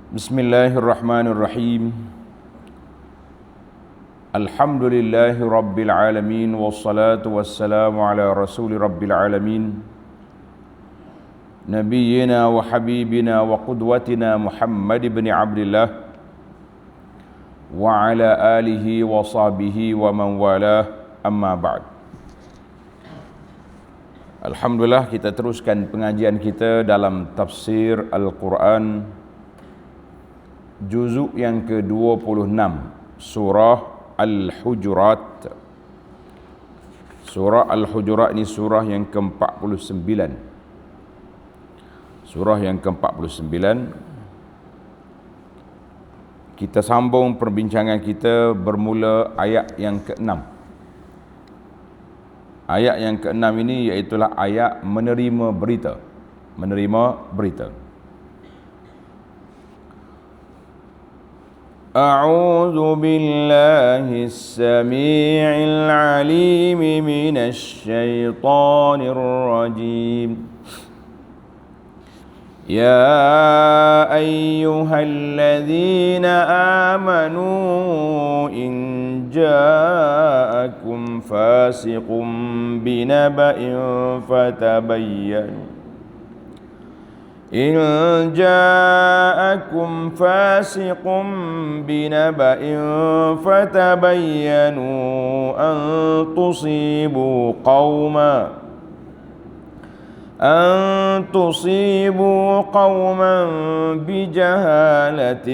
Bismillahirrahmanirrahim. Alhamdulillahi rabbil alamin, wassalatu wassalamu ala rasuli rabbil alamin, nabiyyina wa habibina wa qudwatina Muhammad ibn Abdillah wa ala alihi wa sahbihi wa man walah, amma ba'd. Alhamdulillah, kita teruskan pengajian kita dalam tafsir Al-Quran juzuk yang ke-26, surah Al-Hujurat. Surah Al-Hujurat ini surah yang ke-49. Surah yang ke-49. Kita sambung perbincangan kita bermula ayat yang ke-6. Ayat yang ke-6 ini iaitulah ayat menerima berita. Menerima berita. A'udzu billahi as-sami'il 'alim minasy syaithanir rajim. Ya ayyuhalladzina amanu in ja'akum fasiqun binaba'in fatabayyanu إن جاءكم فاسق بنبأ فتبينوا أن تصيبوا قوما بجهالة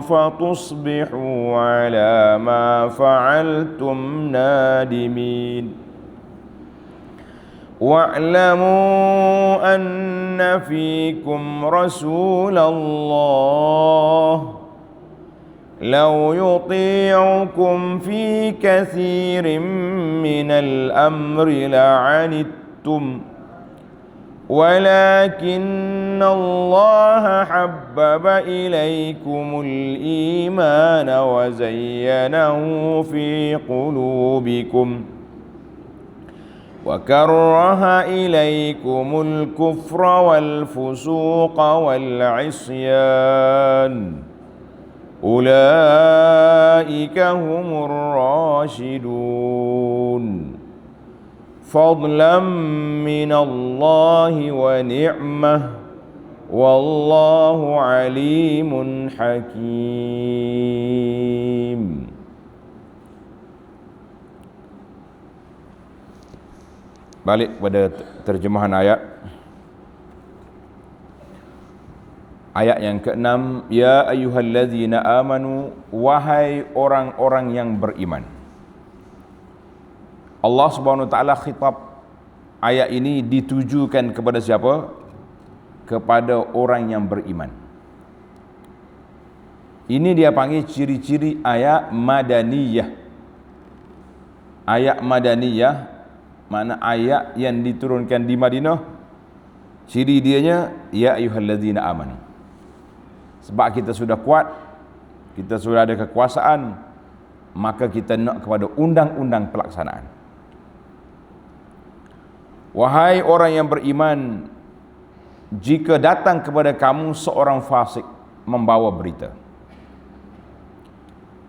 فتصبحوا على ما فعلتم نادمين واعلموا أن فيكم رسول الله لو يطيعكم في كثير من الأمر لعنتم ولكن الله حبب إليكم الإيمان وزينه في قلوبكم وكره إليكم الكفر والفسوق والعصيان أولئك هم الراشدون فضلا من الله ونعمة والله عليم حكيم. Balik pada terjemahan ayat. Ayat yang ke-6, ya ayyuhalladzina amanu, wahai orang-orang yang beriman. Allah Subhanahu wa taala khitab ayat ini ditujukan kepada siapa? Kepada orang yang beriman. Ini dia panggil ciri-ciri ayat madaniyah. Ayat madaniyah makna ayat yang diturunkan di Madinah, ciri dianya ya ayyuhalladzina amanu. Sebab kita sudah kuat, kita sudah ada kekuasaan, maka kita nak kepada undang-undang pelaksanaan. Wahai orang yang beriman, jika datang kepada kamu seorang fasik membawa berita,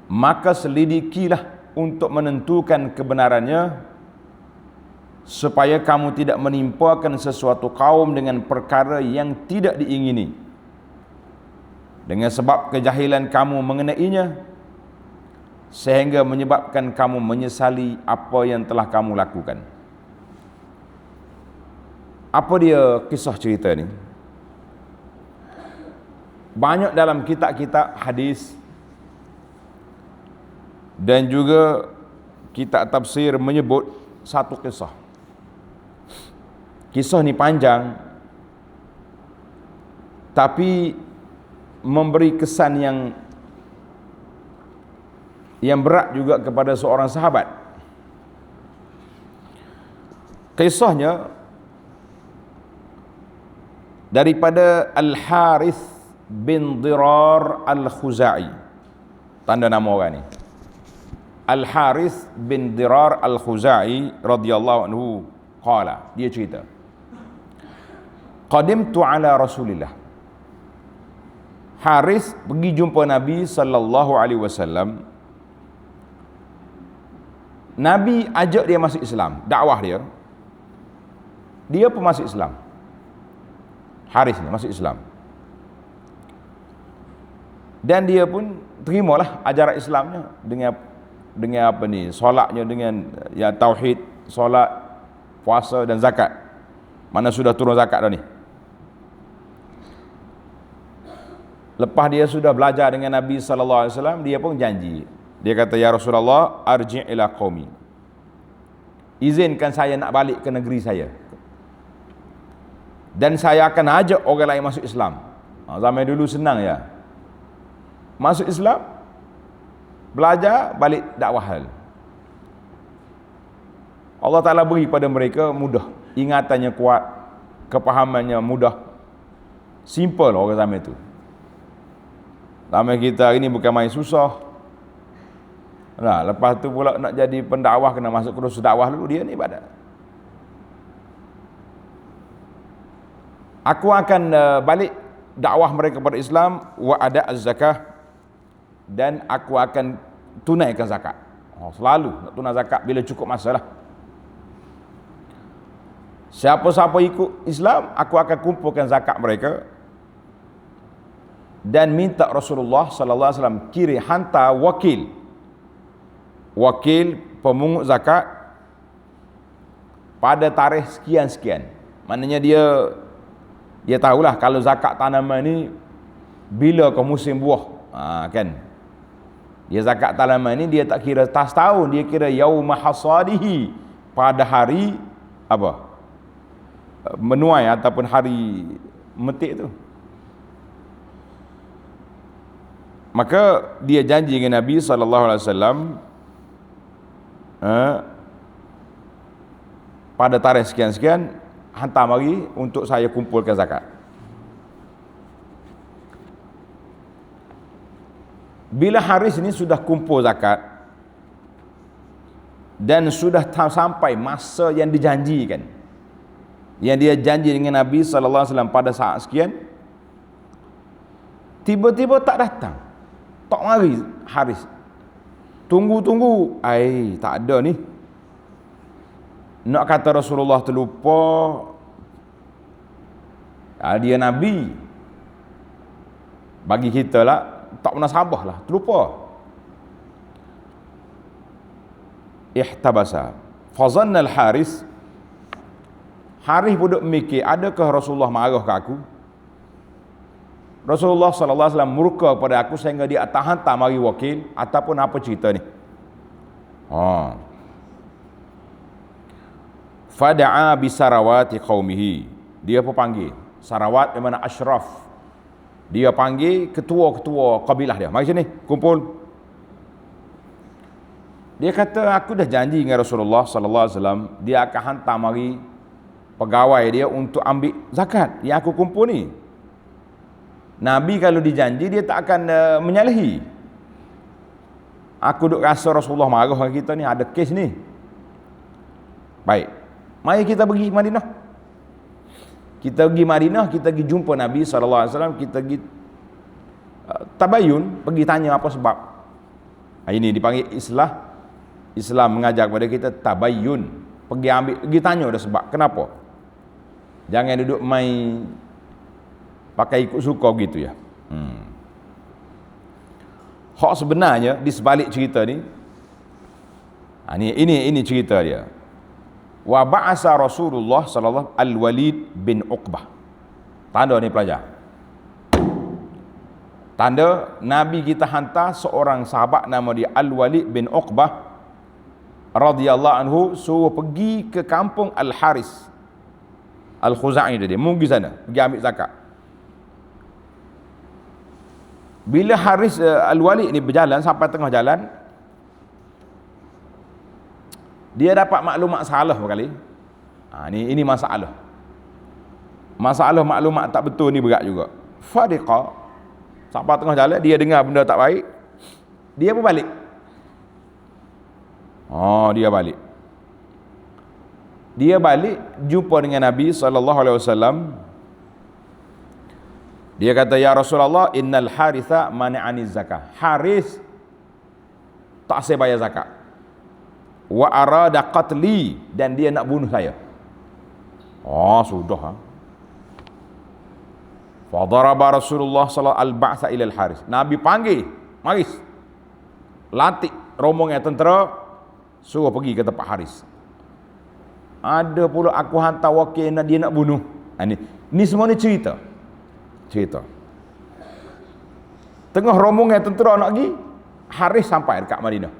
maka selidikilah untuk menentukan kebenarannya, supaya kamu tidak menimpakan sesuatu kaum dengan perkara yang tidak diingini, dengan sebab kejahilan kamu mengenainya, sehingga menyebabkan kamu menyesali apa yang telah kamu lakukan. Apa dia kisah cerita ni? Banyak dalam kitab-kitab hadis dan juga kitab tafsir menyebut satu kisah. Kisah ni panjang, tapi memberi kesan yang berat juga kepada seorang sahabat. Kisahnya daripada Al-Harith bin Dirar Al-Khuzai. Tanda nama orang ni. Al-Harith bin Dirar Al-Khuzai radhiyallahu anhu qala, dia cerita, qadimtu ala Rasulillah Haris pergi jumpa Nabi sallallahu alaihi wasallam. Nabi ajak dia masuk Islam, dakwah dia. Dia pun masuk Islam. Haris ni masuk Islam. Dan dia pun terimalah ajaran Islamnya dengan apa ni? Solatnya dengan ya tauhid, solat, puasa dan zakat. Mana sudah turun zakat dah ni. Lepas dia sudah belajar dengan Nabi sallallahu alaihi wasallam, dia pun janji. Dia kata, "Ya Rasulullah, arji' ila qaumi." Izinkan saya nak balik ke negeri saya. Dan saya akan ajak orang lain masuk Islam. Zaman dulu senang ya. Masuk Islam, belajar, balik dakwah hal. Allah Ta'ala beri pada mereka mudah. Ingatannya kuat, kepahamannya mudah. Simple orang zaman itu. Zaman kita hari ni bukan main susah. Nah, lepas tu pula nak jadi pendakwah kena masuk kursus dakwah dulu, dia ni ibadat. Aku akan balik dakwah mereka kepada Islam wa ada az-zakah, dan aku akan tunaikan zakat. Selalu nak tunai zakat bila cukup masa lah. Siapa-siapa ikut Islam, aku akan kumpulkan zakat mereka dan minta Rasulullah sallallahu alaihi wasallam hantar wakil pemungut zakat pada tarikh sekian-sekian. Maknanya dia tahulah kalau zakat tanaman ni bila ke musim buah. Kan. Dia zakat tanaman ni dia tak kira tas tahun, dia kira yauma hasadihi, pada hari apa? Menuai ataupun hari metik tu. Maka dia janji dengan Nabi sallallahu alaihi wasallam pada tarikh sekian-sekian hantar mari untuk saya kumpulkan zakat. Bila Haris ini sudah kumpul zakat dan sudah sampai masa yang dijanjikan, yang dia janji dengan Nabi sallallahu alaihi wasallam pada saat sekian, tiba-tiba tak datang, tak mari Haris. Tunggu, tak ada ni. Nak kata Rasulullah terlupa, dia Nabi. Bagi kita lah, tak pernah sabar lah, terlupa. Ihtabasa. Fazanna al-Haris. Haris pun duk mikir, adakah Rasulullah marah ke aku? Rasulullah sallallahu alaihi wasallam murka pada aku sehingga dia tak hantar mari wakil ataupun apa cerita ni. Fada'a bi sarawati qaumihi. Dia pun panggil sarawat yang mana asyraf. Dia panggil ketua-ketua kabilah dia. Mari sini, kumpul. Dia kata, aku dah janji dengan Rasulullah sallallahu alaihi wasallam, dia akan hantar mari pegawai dia untuk ambil zakat yang aku kumpul ni. Nabi kalau dijanji dia tak akan menyalahi. Aku duk rasa Rasulullah marah dengan kita ni, ada kes ni. Baik, mari kita pergi Madinah. Kita pergi Madinah, kita pergi jumpa Nabi SAW, kita pergi tabayun, pergi tanya apa sebab. Ini dipanggil Islam mengajar kepada kita tabayun. Pergi tanya ada sebab, kenapa? Jangan duduk main pakai ikut suka begitu ya. Hak sebenarnya di sebalik cerita ni, ini cerita dia. Wa ba'asa Rasulullah sallallahu al-Walid bin Uqbah. Tanda ni pelajar. Tanda Nabi kita hantar seorang sahabat nama dia Al-Walid bin Uqbah radhiyallahu anhu, suruh pergi ke kampung Al-Haris Al-Khuzai dia, pergi sana, pergi ambil zakat. Bila Haris Al-Walid ni berjalan sampai tengah jalan, dia dapat maklumat salah berkali. Ini masalah. Masalah maklumat tak betul ni berat juga. Fadiqa, sampai tengah jalan dia dengar benda tak baik, dia pun balik. Dia balik jumpa dengan Nabi sallallahu alaihi wasallam. Dia kata, ya Rasulullah, innal Haritha mani'ani zakah. Haris tak saya bayar zakat. Wa arada qatli, dan dia nak bunuh saya. Oh, sudah. Fa daraba Rasulullah sallallahu alaihi wasallam al-ba'tha ila al-Haris. Nabi panggil, maris. Lantik rombongan tentera, suruh pergi ke tempat Haris. Ada pula aku hantar wakil dia nak bunuh. Ni semua ni cerita. Tengah rombongan tentera nak pergi, Haris sampai dekat Madinah.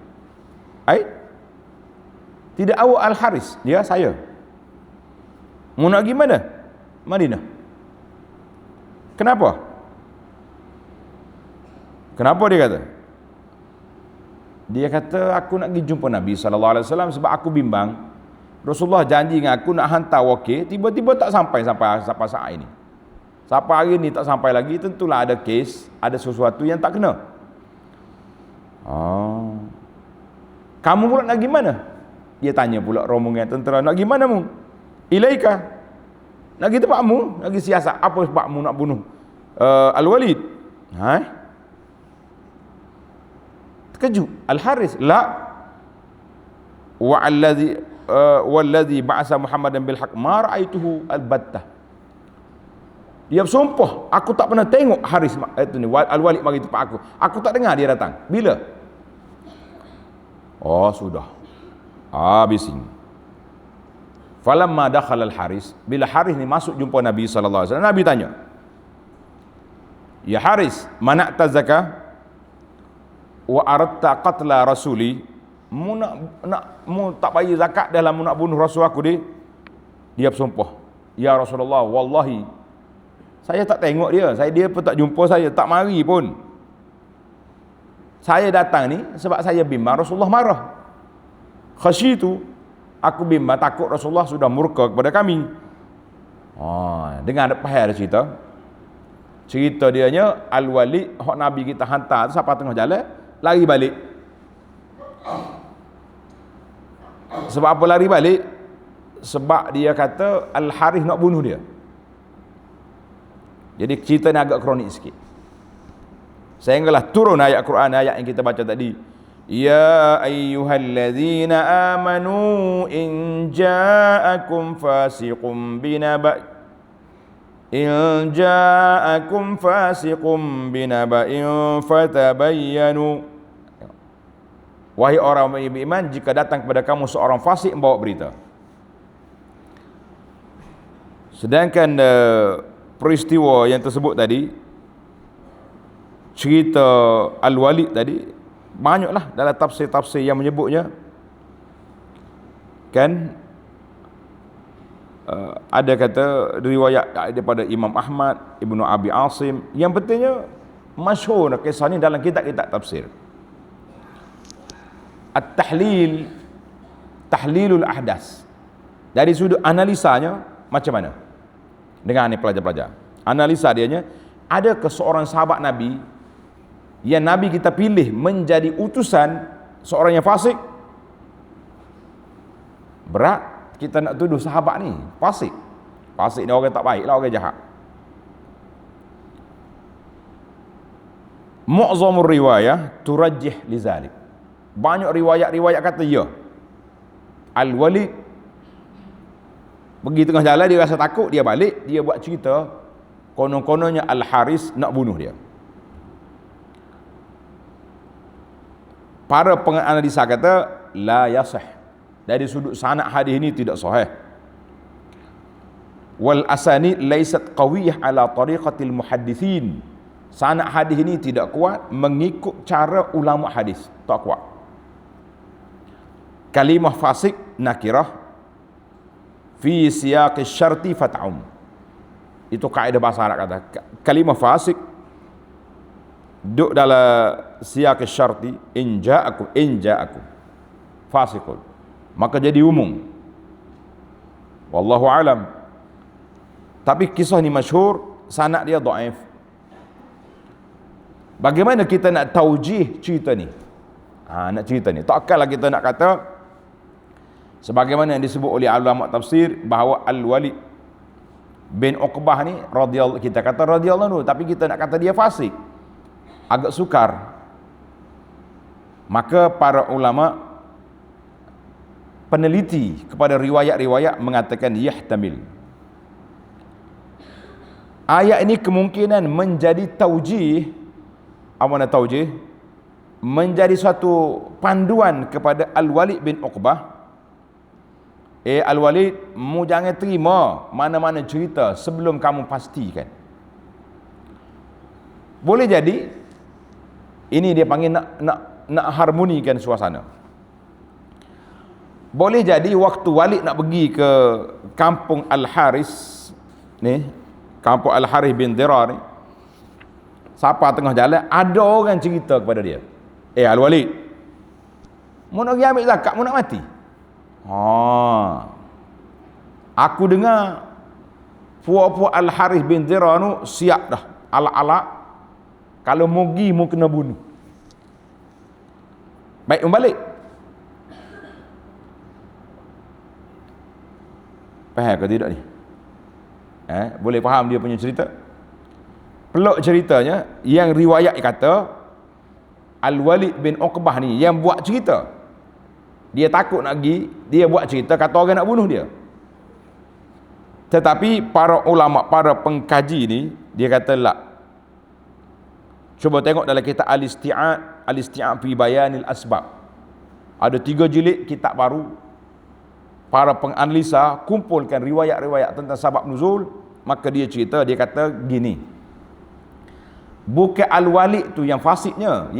Tidak awak Al-Haris, dia saya. Mau nak pergi mana? Madinah. Kenapa? Kenapa dia kata? Dia kata, aku nak pergi jumpa Nabi SAW sebab aku bimbang. Rasulullah janji dengan aku nak hantar wakil, tiba-tiba tak sampai saat ini. Sampai hari ni tak sampai lagi, tentulah ada kes, ada sesuatu yang tak kena. Kamu pula nak pergi mana? Dia tanya pula rombongan tentera, nak pergi mana mu? Ilaika. Nak pergi tempatmu, nak pergi siasat. Apa sebabmu nak bunuh Al-Walid? Terkejut. Al-Haris, la. Walladhi ba'asa Muhammadan bil haq ma ra'aituhu al-battah. Dia bersumpah, aku tak pernah tengok Haris itu ni Al-Walid mari tempat aku. Aku tak dengar dia datang. Bila? Oh, sudah. Bising. Falamma dakhala al-Haris, bila Haris ni masuk jumpa Nabi sallallahu alaihi wasallam, Nabi tanya, "Ya Haris, mana'ta zakah wa aradta qatla rasuli?" Mu tak bayar zakat dalam mu nak bunuh rasul aku dia. Dia bersumpah, "Ya Rasulullah, wallahi saya tak tengok dia. Dia pun tak jumpa saya, tak mari pun. Saya datang ni sebab saya bimbang Rasulullah marah. Khasyitu, aku bimbang takut Rasulullah sudah murka kepada kami." Dengar ada pahal cerita. Cerita dianya Al-Walid hak Nabi kita hantar tu sampai tengah jalan lari balik. Sebab apa lari balik? Sebab dia kata Al-Harith nak bunuh dia. Jadi cerita ni agak kronik sikit. Sehinggalah turun ayat Quran, ayat yang kita baca tadi. Ya ayyuhallazina amanu in ja'akum fasiqum binaba'in fatabayyanu. Wahai orang yang beriman, jika datang kepada kamu seorang fasik membawa berita. Sedangkan peristiwa yang tersebut tadi, cerita Al-Walid tadi, banyaklah dalam tafsir-tafsir yang menyebutnya. Kan ada kata riwayat daripada Imam Ahmad, Ibnu Abi Asim, yang pentingnya masyhur kisah ni dalam kitab-kitab tafsir. Tahlilul ahdas. Dari sudut analisanya macam mana? Dengan ni pelajar-pelajar. Analisa dianya, ada ke seorang sahabat Nabi yang Nabi kita pilih menjadi utusan seorang yang fasik? Berat kita nak tuduh sahabat ni fasik. Fasik ni orang tak baik lah, orang jahat. Mu'zamur riwayah turajjih lizalik. Banyak riwayat-riwayat kata ya, Al-Walid pergi tengah jalan, dia rasa takut, dia balik, dia buat cerita konon-kononnya Al-Haris nak bunuh dia. Para penganalisa kata la yasih, dari sudut sanad hadis ini tidak sahih. Wal asanid laysat qawiyah ala tariqatil muhaddithin. Sanad hadis ini tidak kuat mengikut cara ulama hadis, tak kuat. Kalimah fasik nakirah fi siyaqi syarti fat'um. Itu kaedah bahasa Arab kata. Kalimah fasik duduk dalam siyaqi syarti in ja'akum fasikun, maka jadi umum. Wallahu alam. Tapi kisah ni masyhur, sanad dia dhaif. Bagaimana kita nak taujih cerita ni? Nak cerita ni, takkanlah kita nak kata sebagaimana yang disebut oleh ulama tafsir bahawa Al-Walid bin Uqbah ni radhiyallahu, kita kata radhiyallahu anhu, tapi kita nak kata dia fasik, agak sukar. Maka para ulama peneliti kepada riwayat-riwayat mengatakan yahtamil. Ayat ini kemungkinan menjadi taujih, apa taujih? Menjadi suatu panduan kepada Al-Walid bin Uqbah. Al-Walid, mu jangan terima mana-mana cerita sebelum kamu pastikan. Boleh jadi ini dia panggil nak harmonikan suasana. Boleh jadi waktu Walid nak pergi ke kampung Al-Haris ni, kampung Al-Haris bin Dirar ni, siapa tengah jalan ada orang cerita kepada dia, Al-Walid, mu nak pergi ambil zakat, mu nak mati. Aku dengar puak-puak Al-Haris bin Dirar tu siap dah, alak-alak, kalau mu pergi mu kena bunuh. Baik, balik. Faham ke tidak ni? Boleh faham dia punya cerita? Peluk ceritanya, yang riwayat kata Al-Walid bin Uqbah ni yang buat cerita. Dia takut nak pergi, dia buat cerita kata orang nak bunuh dia. Tetapi para ulama, para pengkaji ni, dia kata la. Cuba tengok dalam kitab Al-Isti'ab fi Bayanil Asbab. Ada 3 jilid kitab baru. Para penganalisa kumpulkan riwayat-riwayat tentang sabab nuzul, maka dia cerita, dia kata gini. Bukan Al-Walid tu yang fasiknya,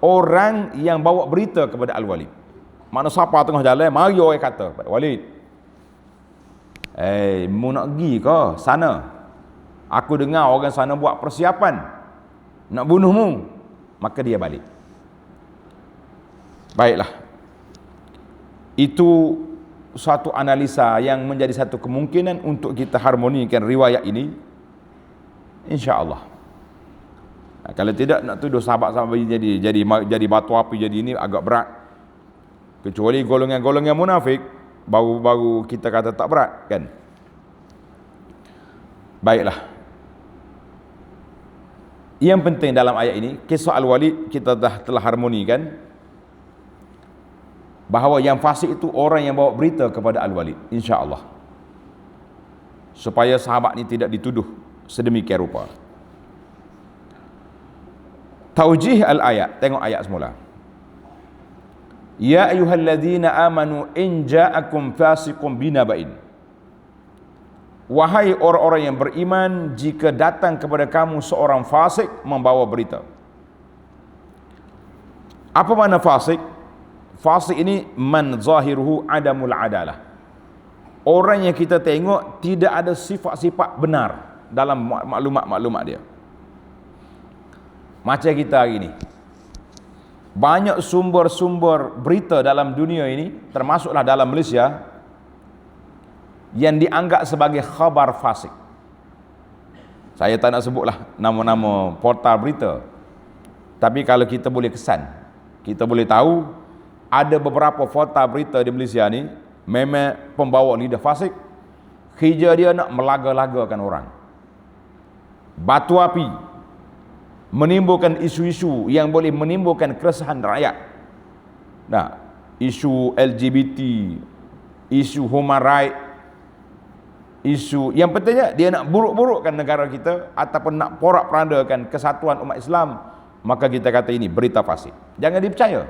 orang yang bawa berita kepada Al-Walid. Mana siapa tengah jalan, mari orang kata, Walid, mu nak pergi ke sana? Aku dengar orang sana buat persiapan nak bunuhmu. Maka dia balik. Baiklah. Itu suatu analisa yang menjadi satu kemungkinan untuk kita harmonikan riwayat ini, insya-Allah. Kalau tidak, nak tuduh sahabat-sahabat jadi batu api, jadi ini agak berat. Kecuali golongan-golongan munafik, baru kita kata tak berat, kan? Baiklah. Yang penting dalam ayat ini, kisah Al-Walid kita telah harmonikan bahawa yang fasik itu orang yang bawa berita kepada Al-Walid, insya-Allah, supaya sahabat ni tidak dituduh sedemikian rupa. Taujih al-ayat, tengok ayat semula. Ya ayyuhalladzina amanu in ja'akum fasiqun binaba'in. Wahai orang-orang yang beriman, jika datang kepada kamu seorang fasik membawa berita. Apa makna fasik? Fasik ini man zahiruhu adamul adalah. Orang yang kita tengok tidak ada sifat-sifat benar dalam maklumat-maklumat dia. Macam kita hari ini, banyak sumber-sumber berita dalam dunia ini, termasuklah dalam Malaysia, yang dianggap sebagai khabar fasik. Saya tak nak sebutlah nama-nama portal berita, tapi kalau kita boleh kesan, kita boleh tahu ada beberapa portal berita di Malaysia ni memang pembawa lidah fasik. Kerja dia nak melaga-lagakan orang, batu api, menimbulkan isu-isu yang boleh menimbulkan keresahan rakyat. Nah, isu LGBT, isu human right, isu yang pentingnya dia nak buruk-burukkan negara kita ataupun nak porak-porandakan kesatuan umat Islam, maka kita kata ini berita fasik. Jangan dipercaya.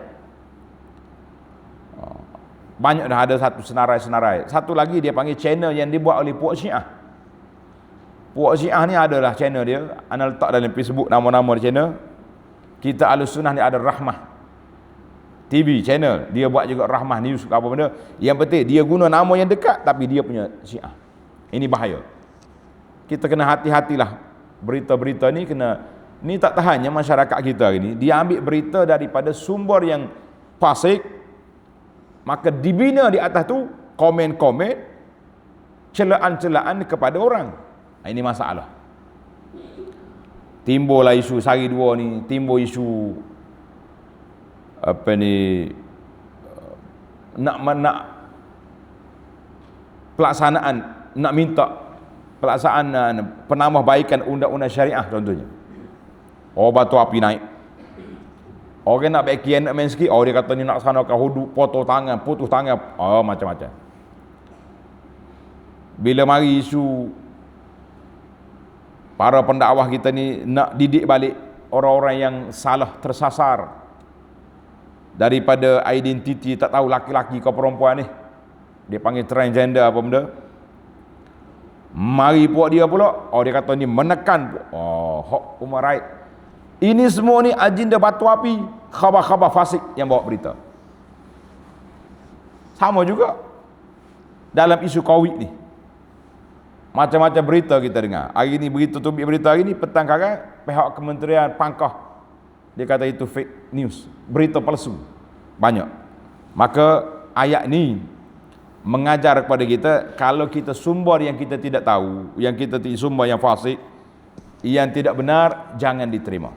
Banyak dah ada satu senarai-senarai. Satu lagi dia panggil channel yang dibuat oleh puak Syiah. Puak Syiah ni adalah channel dia, ana letak dalam Facebook nama-nama channel. Kita Ahlussunnah ni ada Rahmah TV channel, dia buat juga Rahmah News ke apa benda. Yang penting dia guna nama yang dekat tapi dia punya Syiah. Ini bahaya. Kita kena hati-hatilah berita-berita ni, ni tak tahannya masyarakat kita hari ni. Dia ambil berita daripada sumber yang fasik, maka dibina di atas tu komen-komen celaan-celaan kepada orang. Ini masalah. Timbullah isu sehari dua ni, timbul isu nak pelaksanaan, nak minta pelaksanaan penambahbaikan undang-undang syariah contohnya. Batu api naik. Orang nak backhand nak main sikit, dia kata ni nak sanakan hudud, potong tangan, putus tangan, macam-macam. Bila mari isu para pendakwah kita ni nak didik balik orang-orang yang salah tersasar daripada identiti tak tahu laki-laki ke perempuan ni, dia panggil transgender apa benda, mari puak dia pula, dia kata ni menekan hak human right. Ini semua ni agenda batu api, khabar-khabar fasik yang bawa berita. Sama juga dalam isu COVID ni, macam-macam berita kita dengar. Hari ni berita tu berita hari ni, petang kadang pihak kementerian pangkah dia kata itu fake news, berita palsu banyak. Maka ayat ni mengajar kepada kita, kalau kita sumber yang kita tidak tahu, yang kita sumber yang fasik, yang tidak benar, jangan diterima.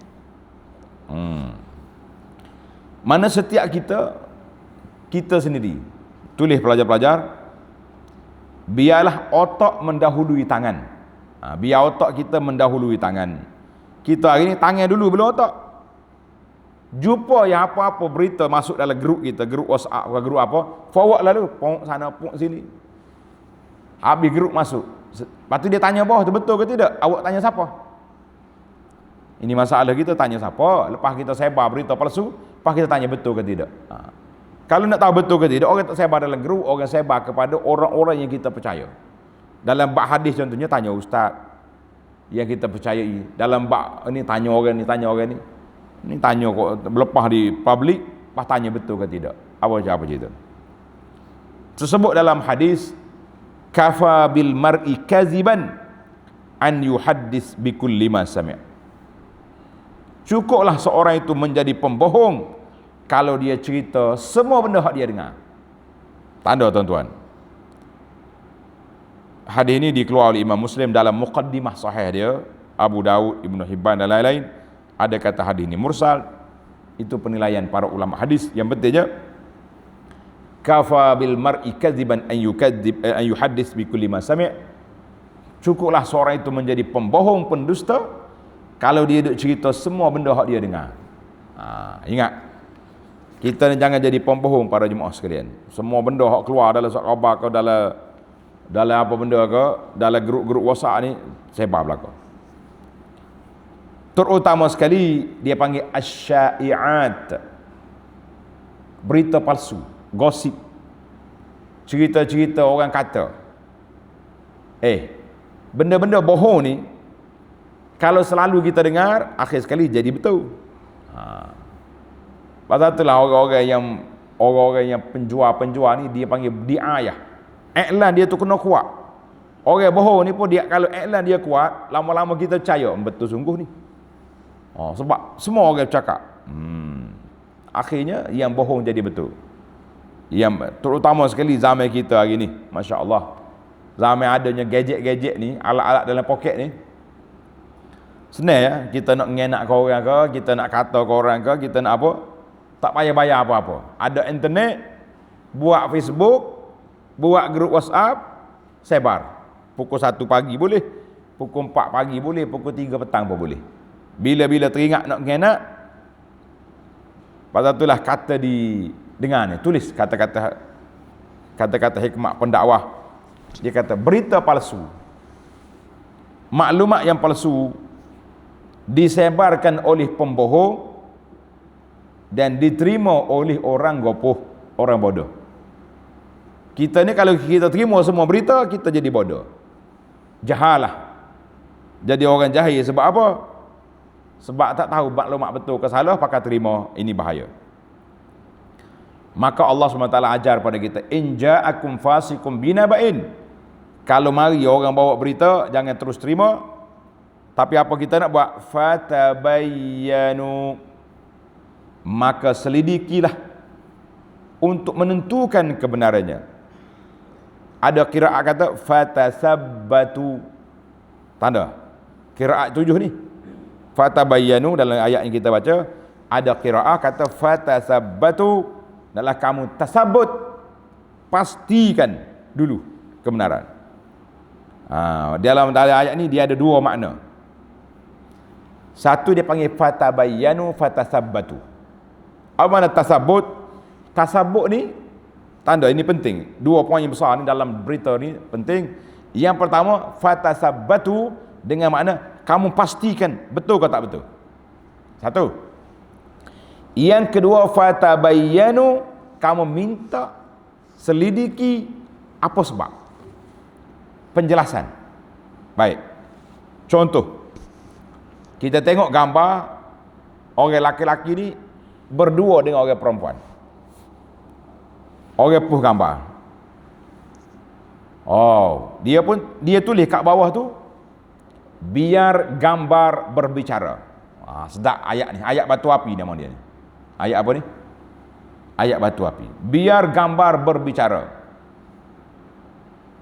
Mana setiap kita sendiri, tulis pelajar-pelajar, biarlah otak mendahului tangan. Biar otak kita mendahului tangan. Kita hari ni tangan dulu belum otak. Jumpa yang apa-apa berita masuk dalam grup kita, grup WhatsApp ke grup apa, forward lalu, pong sana pong sini. Habis grup masuk. Lepas tu dia tanya bawah, tu betul ke tidak? Awak tanya siapa? Ini masalah kita, tanya siapa? Lepas kita sebar berita palsu, lepas kita tanya betul ke tidak? Kalau nak tahu betul ke tidak, orang tak sebar dalam grup, orang sebar kepada orang-orang yang kita percaya. Dalam bab hadis contohnya, tanya ustaz yang kita percayai. Dalam bab ni tanya orang ni, tanya orang ni. Ni tanya kok lepas di public, lepas tanya betul ke tidak. Apa cerita? Tersebut dalam hadis, kafa bil mar'i kaziban an yuhaddis bi kulli ma sami'. Cukuplah seorang itu menjadi pembohong kalau dia cerita semua benda yang dia dengar. Tanda tuan-tuan. Hadis ini dikeluarkan oleh Imam Muslim dalam muqaddimah sahih dia, Abu Daud, Ibnu Hibban dan lain-lain. Ada kata hadis ini mursal. Itu penilaian para ulama hadis. Yang pentingnya, kafa bil mar'i kadziban an yuhaddis bi kulli ma sami'. Cukuplah seorang itu menjadi pembohong, pendusta kalau dia duk cerita semua benda yang dia dengar. Ingat, kita ni jangan jadi pembohong para jemaah sekalian. Semua benda yang keluar dalam surat khabar ke dalam apa benda ke, dalam grup-grup WhatsApp ni, sebar belaka. Terutama sekali dia panggil asy-syai'at, berita palsu, gosip, cerita-cerita orang kata. Benda-benda bohong ni, kalau selalu kita dengar, akhir sekali jadi betul. Pasal itulah orang-orang yang penjual ni, dia panggil diayah. Iklan dia tu kena kuat. Orang bohong ni pun, dia kalau iklan dia kuat, lama-lama kita percaya, betul sungguh ni. Sebab semua orang cakap. Akhirnya yang bohong jadi betul. Yang terutama sekali zaman kita hari ni, masya-Allah. Zaman adanya gadget-gadget ni, alat-alat dalam poket ni. Senang ya, kita nak ngenak ke orang ke, kita nak kata ke orang ke, kita nak apa, tak payah bayar apa-apa. Ada internet, buat Facebook, buat grup WhatsApp, sebar. Pukul 1 pagi boleh, pukul 4 pagi boleh, pukul 3 petang pun boleh. Bila-bila teringat nak ngenak, pasal itulah kata di dengar ni, tulis kata-kata hikmat pendakwah. Dia kata berita palsu, maklumat yang palsu disebarkan oleh pembohong dan diterima oleh orang gopoh, orang bodoh. Kita ni kalau kita terima semua berita, kita jadi bodoh, jahalah, jadi orang jahil. Sebab apa? Sebab tak tahu maklumat betul ke salah, pakai terima. Ini bahaya. Maka Allah SWT ajar pada kita, in ja'akum fasikum binaba'in, kalau mari orang bawa berita, jangan terus terima. Tapi apa kita nak buat? Fatabayyanu, maka selidikilah untuk menentukan kebenarannya. Ada qiraat kata fatasabbatu, tanda qiraat 7 ni. Fatabayyanu dalam ayat yang kita baca, ada qiraat kata fatasabbatu, adalah kamu tasabbut, pastikan dulu kebenaran. Dalam ayat ni dia ada dua makna. Satu dia panggil fatabayyanu fatasabbatu. Apa makna tasabbut? Tasabbut ni tanda ini penting. Dua poin yang besar ni dalam berita ni penting. Yang pertama, fatasabbatu dengan makna kamu pastikan betul ke tak betul. Satu. Yang kedua, fatabayyanu, kamu minta selidiki apa sebab. Penjelasan. Baik. Contoh, kita tengok gambar orang laki-laki ni berdua dengan orang perempuan. Orang puh gambar. Dia tulis kat bawah tu, biar gambar berbicara. Sedap ayat ni, ayat batu api nama dia ni. Ayat apa ni? Ayat batu api. Biar gambar berbicara.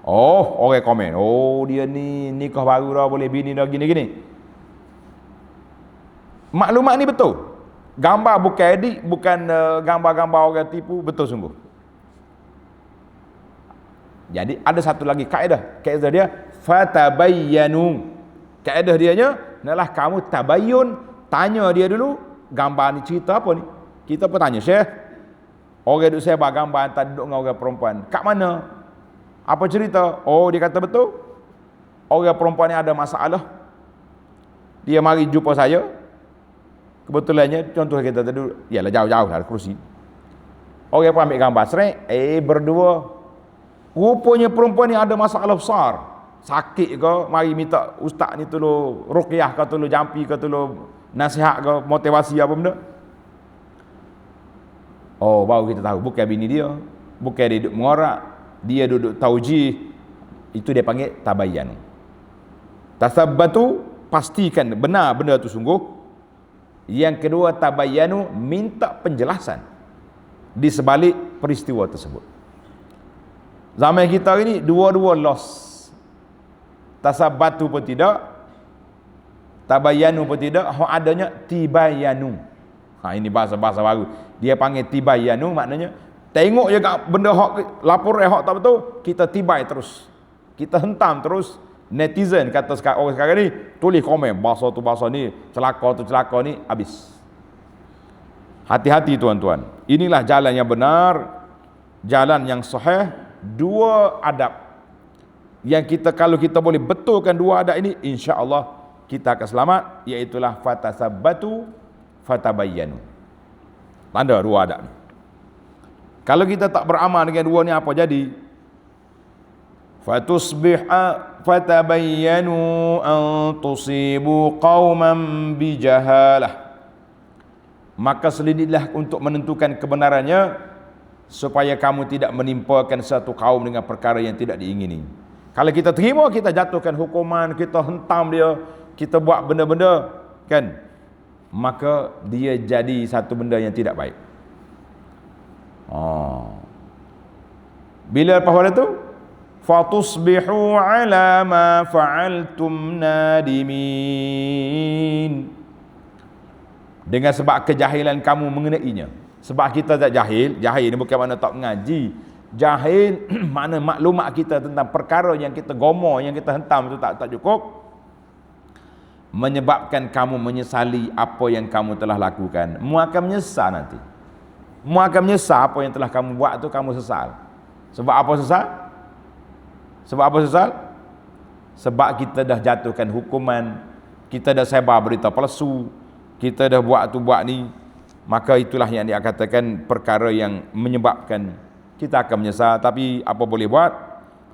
Orang komen, dia ni nikah baru dah, boleh bini dah gini-gini. Maklumat ni betul. Gambar bukan edit, bukan gambar-gambar orang tipu, betul sungguh. Jadi ada satu lagi kaedah. Kaedah dia fatabayyanu. Kaedah dia nya adalah kamu tabayyun, tanya dia dulu, gambar ni cerita apa ni? Kita pun tanya, Syekh, orang duduk sebar gambar antara duduk dengan orang perempuan. Kat mana? Apa cerita? Dia kata betul. Orang perempuan ni ada masalah. Dia mari jumpa saya. Kebetulannya contoh kita tadi, ialah jauh-jauh dari kerusi. Orang pun ambil gambar srek, berdua. Rupanya perempuan ni ada masalah besar. Sakit ke, mari minta ustaz ni tolong ruqyah ke, tolong jampi ke, tolong nasihat ke, motivasi apa benda. Baru kita tahu bukan bini dia, bukan dia duduk mengorak, dia duduk taujih. Itu dia panggil tabayyan. Tasabbatu, pastikan benar benda tu sungguh. Yang kedua, tabayyanu, minta penjelasan di sebalik peristiwa tersebut. Zaman kita ini dua-dua loss. Tasabbatu pun tidak, tabayyanu pun tidak, adanya tibayanu. Ini bahasa-bahasa baru. Dia panggil tibayanu, maknanya tengok je benda hak, laporan hak tak betul, kita tibai terus. Kita hentam terus. Netizen kata orang sekarang ni, tulis komen bahasa tu bahasa ni, celaka tu celaka ni, habis. Hati-hati tuan-tuan. Inilah jalan yang benar, jalan yang sahih. Dua adab yang kalau kita boleh betulkan dua adab ini, insya-Allah kita akan selamat, iaitulah fatasabbatu fatabayyanu. Tanda dua adab ni. Kalau kita tak beramal dengan dua ni, apa jadi? Fatabayyanu an tusibu qauman bijahalah. Maka selidiklah untuk menentukan kebenarannya, supaya kamu tidak menimpakan satu kaum dengan perkara yang tidak diingini. Kalau kita terima, kita jatuhkan hukuman, kita hentam dia, kita buat benda-benda, kan, maka dia jadi satu benda yang tidak baik. Bila lepas pada tu, fatusbihu ala ma fa'altum nadimin. Dengan sebab kejahilan kamu mengenainya. Sebab kita tak jahil ni bukan makna tak mengaji. Jahil makna maklumat kita tentang perkara yang kita gomoh, yang kita hentam itu tak cukup, menyebabkan kamu menyesali apa yang kamu telah lakukan. Mu akan menyesal nanti. Mu akan menyesal apa yang telah kamu buat tu, kamu sesal. Sebab apa sesal? Sebab apa sesal? Sebab kita dah jatuhkan hukuman, kita dah sebar berita palsu, kita dah buat tu buat ni. Maka itulah yang dia katakan perkara yang menyebabkan kita akan menyesal. Tapi apa boleh buat?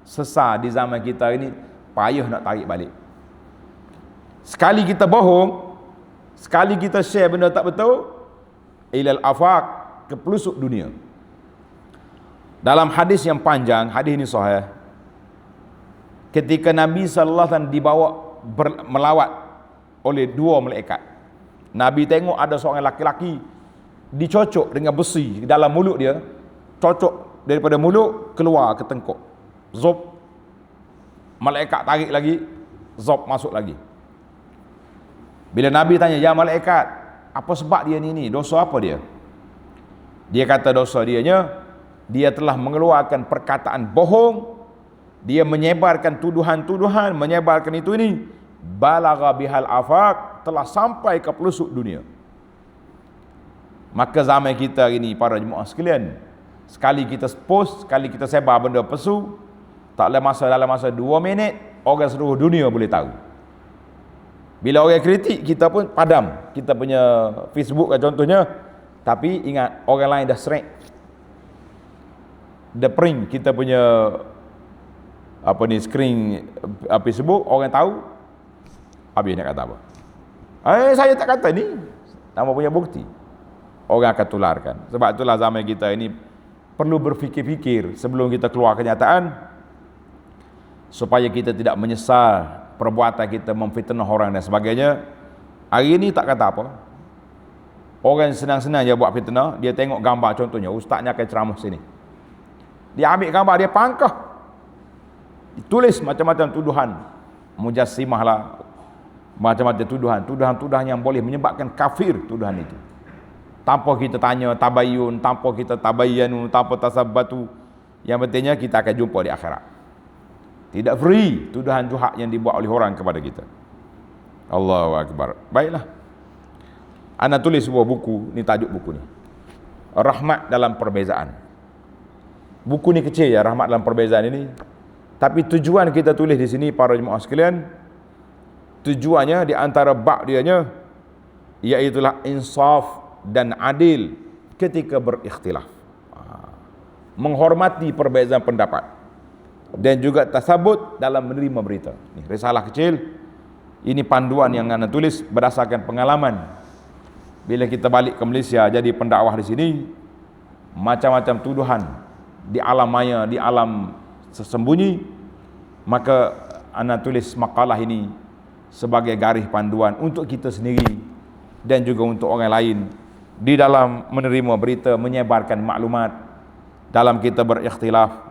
Sesal di zaman kita ini payah nak tarik balik. Sekali kita bohong, sekali kita share benda tak betul, ilal afaq, ke pelosok dunia. Dalam hadis yang panjang, hadis ini sahih, ketika Nabi sallallahu alaihi wasallam dibawa melawat oleh dua malaikat, Nabi tengok ada seorang laki-laki dicocok dengan besi dalam mulut dia, cocok daripada mulut keluar ke tengkuk, zop, malaikat tarik lagi, zop masuk lagi. Bila Nabi tanya, ya malaikat, apa sebab dia ni, dosa apa dia? Dia kata dosa dia telah mengeluarkan perkataan bohong dia menyebarkan tuduhan-tuduhan, menyebarkan itu ini, balagha bihal afaq, telah sampai ke pelosok dunia. Maka zaman kita ini para jemaah sekalian, sekali kita post, sekali kita sebar benda pesu, dalam masa 2 minit orang seluruh dunia boleh tahu. Bila orang kritik, kita pun padam kita punya Facebook contohnya, tapi ingat orang lain dah strike, dah print kita punya screen Facebook, orang tahu, habis nak kata apa? Saya tak kata ni, nama punya bukti. Orang akan tularkan. Sebab itulah zaman kita ini perlu berfikir-fikir sebelum kita keluar kenyataan, supaya kita tidak menyesal perbuatan kita memfitnah orang dan sebagainya. Hari ini tak kata apa, orang senang-senang je buat fitnah. Dia tengok gambar, contohnya ustaznya akan ceramah sini, dia ambil gambar, dia pangkah, ditulis macam-macam tuduhan, mujassimah lah, macam-macam tuduhan yang boleh menyebabkan kafir tuduhan itu, tanpa kita tanya tabayun, tanpa kita tabayyanu, tanpa tasabbatu. Yang pentingnya kita akan jumpa di akhirat. Tidak free tuduhan hak yang dibuat oleh orang kepada kita. Allahu Akbar. Baiklah, ana tulis sebuah buku, ni tajuk buku ni, Rahmat dalam Perbezaan. Buku ni kecil ya, Rahmat dalam Perbezaan ini, tapi tujuan kita tulis di sini para jemaah sekalian, tujuannya di antara bab dianya iaitulah insaf dan adil ketika berikhtilaf, menghormati perbezaan pendapat, dan juga tasabut dalam menerima berita. Ini risalah kecil, ini panduan yang anda tulis berdasarkan pengalaman. Bila kita balik ke Malaysia jadi pendakwah di sini, macam-macam tuduhan di alam maya, di alam sesembunyi, maka anda tulis makalah ini sebagai garis panduan untuk kita sendiri dan juga untuk orang lain di dalam menerima berita, menyebarkan maklumat dalam kita berikhtilaf,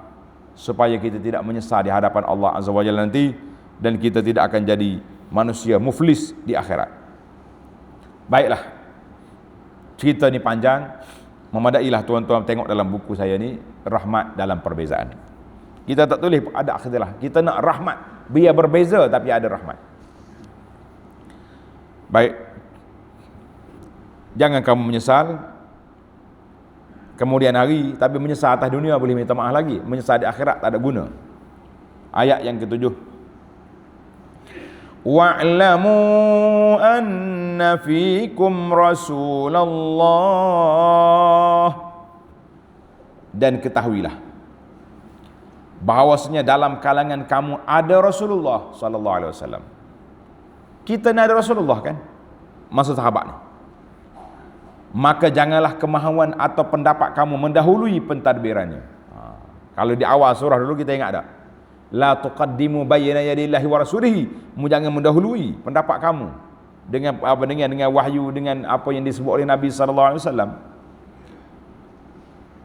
supaya kita tidak menyesal di hadapan Allah Azza wa Jalla nanti, dan kita tidak akan jadi manusia muflis di akhirat. Baiklah, cerita ni panjang, memadailah tuan-tuan tengok dalam buku saya ni, Rahmat dalam Perbezaan. Kita tak tulis ada ikhtilaf, kita nak rahmat, biar berbeza tapi ada rahmat. Baik, jangan kamu menyesal kemudian hari, tapi menyesal atas dunia boleh minta maaf lagi, menyesal di akhirat tak ada guna. Ayat yang ke-7, wa'lamu anna fikum Rasulullah, dan ketahuilah bahawasanya dalam kalangan kamu ada Rasulullah sallallahu alaihi wasallam. Kita ni ada Rasulullah kan, masa sahabat ni. Maka janganlah kemahuan atau pendapat kamu mendahului pentadbirannya. Kalau di awal surah dulu kita ingat tak? La tuqaddimu bayna yadillahi wa rasulihi. Jangan mendahului pendapat kamu dengan wahyu, dengan apa yang disebut oleh Nabi sallallahu alaihi wasallam.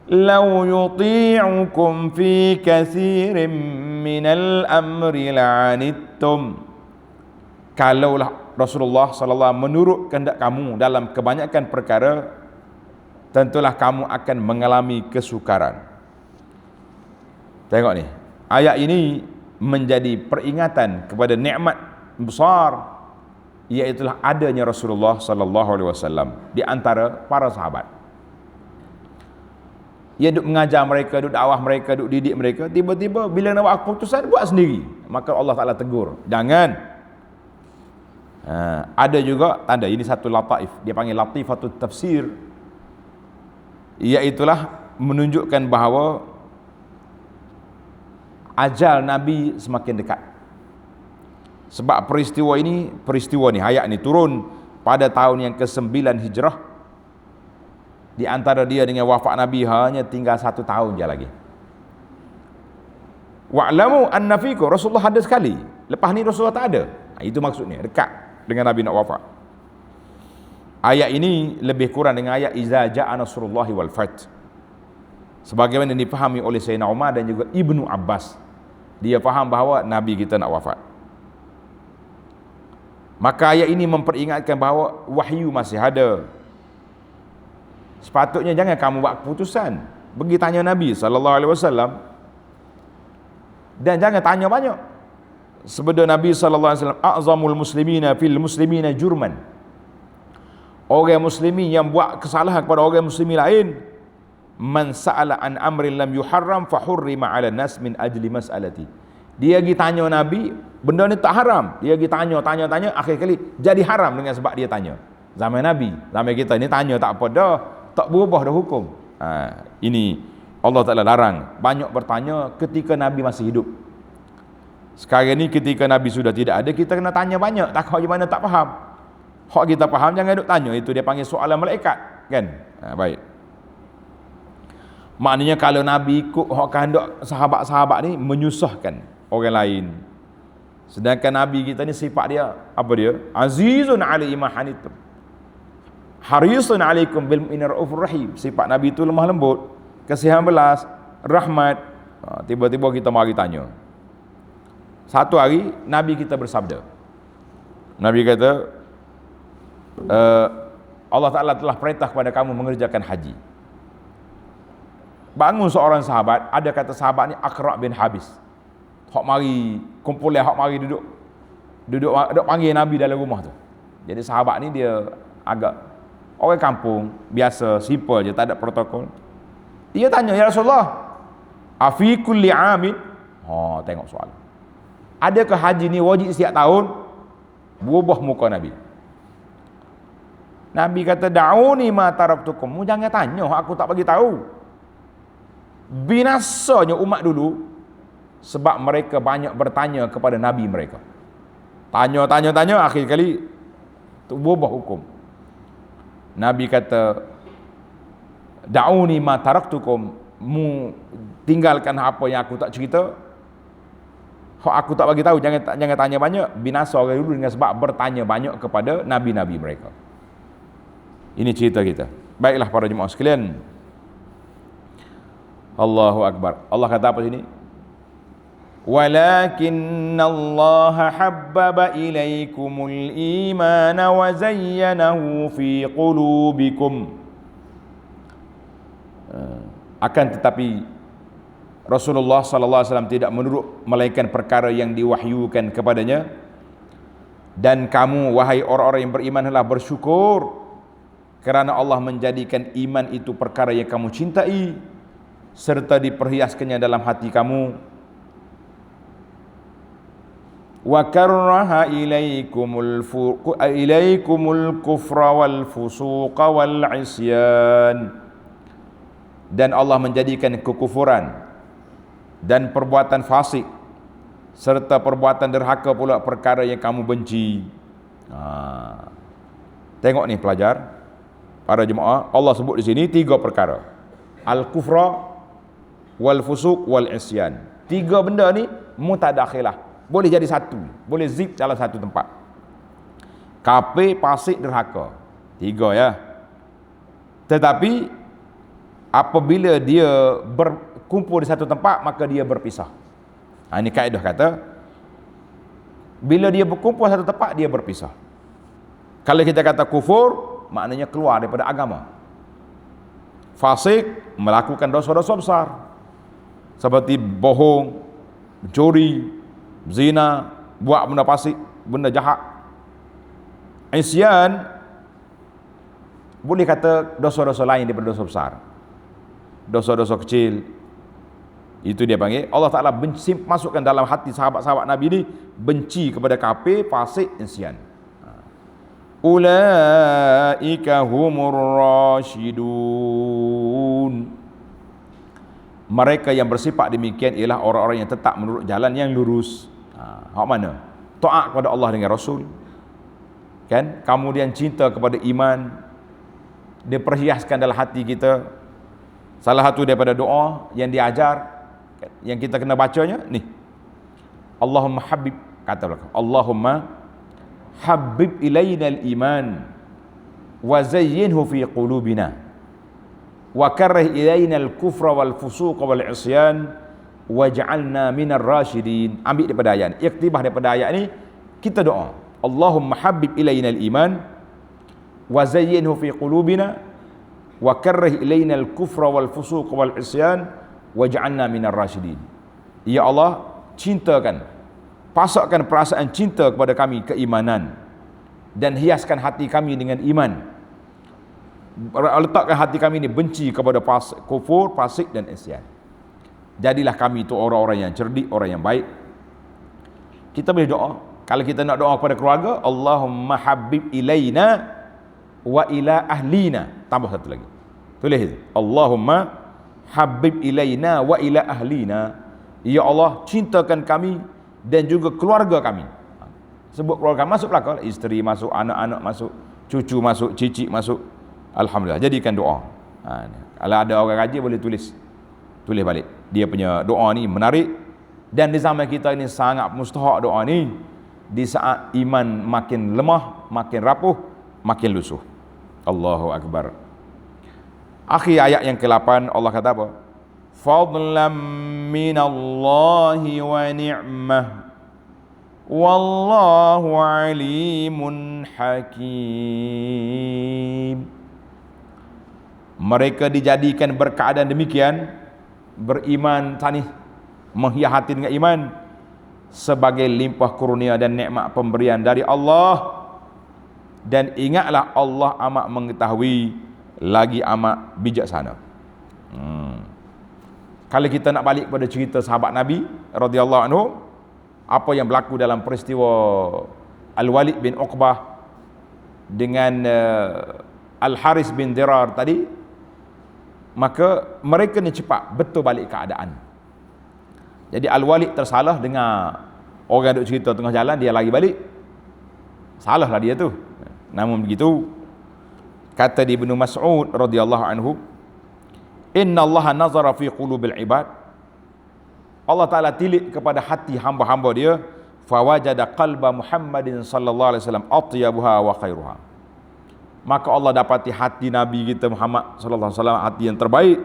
Law yuti'ukum fi katsirin minal amri la'anittum. Kalaulah Rasulullah sallallahu alaihi wasallam menurut kehendak kamu dalam kebanyakan perkara, tentulah kamu akan mengalami kesukaran. Tengok ni, ayat ini menjadi peringatan kepada nikmat besar, iaitulah adanya Rasulullah sallallahu alaihi wasallam di antara para sahabat. Ia duk mengajar mereka, duk dakwah mereka, duk didik mereka, tiba-tiba bila nak buat keputusan buat sendiri. Maka Allah Taala tegur, jangan. Ada juga tanda, ini satu lataif, dia panggil latifatut tafsir, iaitulah menunjukkan bahawa ajal Nabi semakin dekat. Sebab peristiwa ni, ayat ni turun pada tahun yang ke-9 Hijrah. Di antara dia dengan wafat Nabi hanya tinggal 1 tahun je lagi. Wa'lamu anna fikum, Rasulullah ada sekali, lepas ni Rasulullah tak ada. Itu maksudnya, dekat dengan Nabi nak wafat. Ayat ini lebih kurang dengan ayat iza ja'a nasrullahi wal fath, sebagaimana dipahami oleh Sayyidina Umar dan juga Ibnu Abbas. Dia faham bahawa Nabi kita nak wafat. Maka ayat ini memperingatkan bahawa wahyu masih ada. Sepatutnya jangan kamu buat keputusan, pergi tanya Nabi sallallahu alaihi wasallam. Dan jangan tanya banyak. Sebab Nabi sallallahu alaihi wasallam, a'zamul muslimina fil muslimina jurman. Orang muslimin yang buat kesalahan kepada orang muslimin lain, man sa'ala an amrin lam yuharram fa hurrima 'ala nas min ajli mas'alati. Dia pergi tanya Nabi, benda ni tak haram. Dia pergi tanya, akhir kali jadi haram dengan sebab dia tanya. Zaman Nabi, zaman kita ni tanya tak apa dah, tak berubah dah hukum. Ini Allah Ta'ala larang banyak bertanya ketika Nabi masih hidup. Sekarang ni ketika Nabi sudah tidak ada, kita kena tanya banyak, takut gimana tak faham. Hak kita faham jangan duk tanya, itu dia panggil soalan malaikat, kan? Baik. Maknanya kalau Nabi ikut hak kehendak sahabat-sahabat ni menyusahkan orang lain. Sedangkan Nabi kita ni sifat dia apa dia? Azizun 'alaihi ma hanitum. Harisun 'alaikum bil mu'minina raufur rahim. Sifat Nabi itu lemah lembut, kasihan belas, rahmat. Tiba-tiba kita mari tanya. Satu hari Nabi kita bersabda. Nabi kata, Allah Ta'ala telah perintah kepada kamu mengerjakan haji. Bangun seorang sahabat, ada kata sahabat ni Aqra' bin Habis. Hak mari kumpulan, hak mari duduk panggil Nabi dalam rumah tu. Jadi sahabat ni dia agak orang kampung, biasa, simple je, tak ada protokol. Dia tanya, ya Rasulullah, afi kulli amin? Tengok soalan. Adakah haji ni wajib setiap tahun? Berubah muka Nabi. Nabi kata, da'uni ma taraktukum. Mu jangan tanya, aku tak bagi tahu. Binasanya umat dulu sebab mereka banyak bertanya kepada Nabi mereka. Tanya, akhir kali berubah hukum. Nabi kata, da'uni ma taraktukum. Mu tinggalkan apa yang aku tak cerita. Aku tak bagi tahu, jangan tanya banyak. Binasa orang dulu dengan sebab bertanya banyak kepada nabi-nabi mereka. Ini cerita kita. Baiklah para jemaah sekalian. Allahu Akbar. Allah kata apa sini? Walakinnallaha habbaba ilaikumul imana wa zayyanahu fi qulubikum. Akan tetapi Rasulullah sallallahu alaihi wasallam tidak menurut melainkan perkara yang diwahyukan kepadanya. Dan kamu wahai orang-orang yang beriman hendaklah bersyukur kerana Allah menjadikan iman itu perkara yang kamu cintai serta diperhiaskannya dalam hati kamu. Wa karraha ilaikumul kufra wal fusuqa wal isyan. Dan Allah menjadikan kekufuran dan perbuatan fasik serta perbuatan derhaka pula perkara yang kamu benci. Tengok ni pelajar, para jemaah, Allah sebut di sini 3 perkara. Al-kufra wal fusuq wal isyan. 3 benda ni mutadakhilah. Boleh jadi satu, boleh zip dalam satu tempat. Kafir, fasik, derhaka. 3 ya. Tetapi apabila dia berkumpul di satu tempat, maka dia berpisah. Ini kaedah kata, bila dia berkumpul di satu tempat, dia berpisah. Kalau kita kata kufur, maknanya keluar daripada agama. Fasik, melakukan dosa-dosa besar seperti bohong, mencuri, zina, buat benda fasik, benda jahat. Isyan, boleh kata dosa-dosa lain daripada dosa besar, dosa-dosa kecil. Itu dia panggil, Allah Ta'ala benci, masukkan dalam hati sahabat-sahabat Nabi ni benci kepada kafir, fasik, isyan. Ulaika humur rasyidun. Mereka yang bersifat demikian ialah orang-orang yang tetap menurut jalan yang lurus. Hak mana? Taat kepada Allah dengan Rasul, kan? Kemudian cinta kepada iman diperhiaskan dalam hati kita. Salah satu daripada doa yang diajar, yang kita kena bacanya ni, Allahumma habib, kata belakang, Allahumma habib ilainal iman wa zayyinhu fi qulubina wa karrih ilainal kufra wal fusuq wal isyan waj'alna minar rasyidin. Ambil daripada ayat ni, iktibah daripada ayat ni, kita doa, Allahumma habib ilainal iman wa zayyinhu fi qulubina wa karrih ilainal kufra wal fusuq wal isyan waj'alna minar rasyidin. Ya Allah, cintakan, pasakkan perasaan cinta kepada kami keimanan, dan hiaskan hati kami dengan iman. Letakkan hati kami ini benci kepada kufur, fasik dan isyan. Jadilah kami itu orang-orang yang cerdik, orang yang baik. Kita boleh doa. Kalau kita nak doa kepada keluarga, Allahumma habib ilaina wa ila ahlina. Tambah satu lagi. Tulis itu. Allahumma habib ilaina wa ila ahlina. Ya Allah, cintakan kami dan juga keluarga kami. Sebut keluarga, masuk belakang. Isteri masuk, anak-anak masuk, cucu masuk, cicit masuk. Alhamdulillah, jadikan doa. Kalau ada orang rajin boleh tulis balik. Dia punya doa ni menarik. Dan di zaman kita ini sangat mustahak doa ni. Di saat iman makin lemah, makin rapuh, makin lusuh. Allahu Akbar. Akhir ayat yang ke-8 Allah kata apa? Fadlan minallahi wa ni'mah, wallahu alimun hakim. Mereka dijadikan berkeadaan demikian, beriman tani, menghias hati dengan iman, sebagai limpah kurnia dan nikmat pemberian dari Allah. Dan ingatlah Allah amat mengetahui lagi amat bijaksana. Kalau kita nak balik pada cerita sahabat Nabi radhiyallahu anhu, apa yang berlaku dalam peristiwa Al-Walid bin Uqbah dengan Al-Haris bin Dirar tadi, maka mereka ni cepat betul balik keadaan. Jadi Al-Walid tersalah dengar orang duk cerita tengah jalan, dia lari balik. Salahlah dia tu. Namun begitu, kata di Ibnu Mas'ud radhiyallahu anhu, inna Allah nazara fi qulubil ibad. Allah Ta'ala tilik kepada hati hamba-hamba dia, fawajada qalba Muhammadin sallallahu alaihi wasallam atyabuha wa khairuha. Maka Allah dapati hati Nabi kita Muhammad sallallahu alaihi wasallam hati yang terbaik.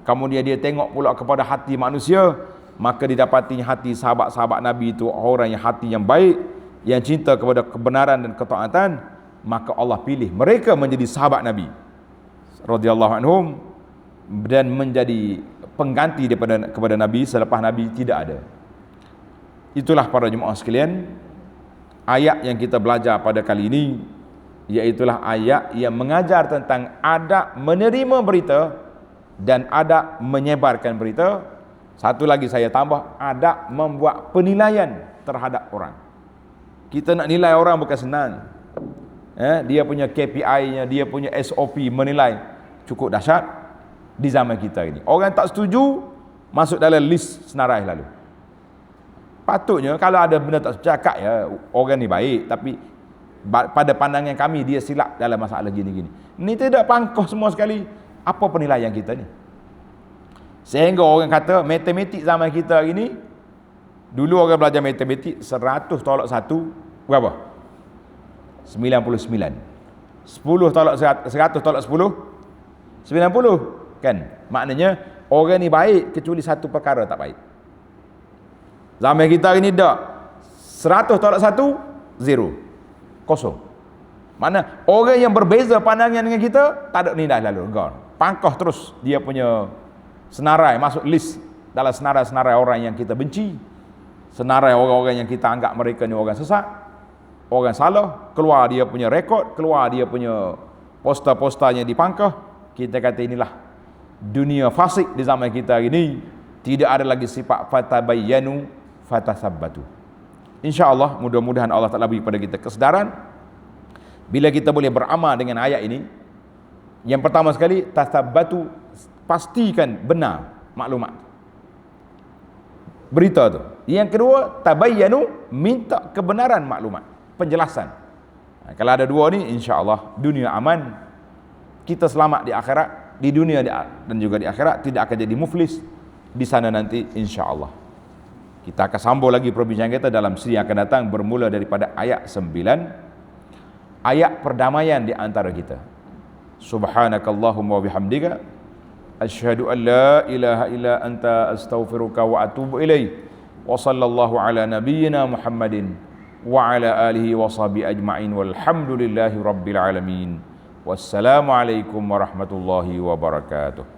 Kemudian dia tengok pula kepada hati manusia, maka didapati hati sahabat-sahabat Nabi itu orang yang hati yang baik, yang cinta kepada kebenaran dan ketaatan. Maka Allah pilih mereka menjadi sahabat Nabi radhiyallahu anhum dan menjadi pengganti kepada Nabi selepas Nabi tidak ada. Itulah para jemaah sekalian, ayat yang kita belajar pada kali ini, iaitulah ayat yang mengajar tentang adab menerima berita dan adab menyebarkan berita. Satu lagi saya tambah, adab membuat penilaian terhadap orang. Kita nak nilai orang bukan senang. Dia punya KPI-nya, dia punya SOP menilai cukup dahsyat di zaman kita ini. Orang tak setuju, masuk dalam list senarai lalu. Patutnya kalau ada benda tak cakap, ya orang ni baik, tapi pada pandangan kami dia silap dalam masalah gini-gini. Ni tidak pangkoh semua sekali. Apa penilaian kita ni? Sehingga orang kata matematik zaman kita hari ni, dulu orang belajar matematik 100 tolak 1 berapa? 99. 10 tolak 100 tolak 10 90 kan? Maknanya orang ni baik kecuali satu perkara tak baik. Zaman kita hari ni tak. 100 tolak 1 0. Kosong. Mana orang yang berbeza pandangan dengan kita tak ada nilai lalu. Pangkah terus dia punya senarai, masuk list dalam senarai-senarai orang yang kita benci, senarai orang-orang yang kita anggap mereka ni orang sesat, orang salah, keluar dia punya rekod, keluar dia punya poster-posternya dipangkah. Kita kata inilah dunia fasik di zaman kita hari ini. Tidak ada lagi sifat fatabayyanu fatasabbatu. InsyaAllah mudah-mudahan Allah Ta'ala beri kepada kita kesedaran bila kita boleh beramal dengan ayat ini. Yang pertama sekali, tasabbatu, pastikan benar maklumat berita tu. Yang kedua, tabayyanu, minta kebenaran maklumat, penjelasan. Kalau ada dua ni, insya-Allah dunia aman, kita selamat di akhirat, di dunia dan juga di akhirat, tidak akan jadi muflis di sana nanti insya-Allah. Kita akan sambung lagi perbincangan kita dalam siri yang akan datang, bermula daripada ayat 9, ayat perdamaian di antara kita. Subhanakallahumma wa bihamdika asyhadu an la ilaha illa anta astaghfiruka wa atubu ilaik. Wa sallallahu ala nabiyyina Muhammadin wa ala alihi wa sahbihi ajma'in walhamdulillahi rabbil alamin. Wassalamu alaikum warahmatullahi wabarakatuh.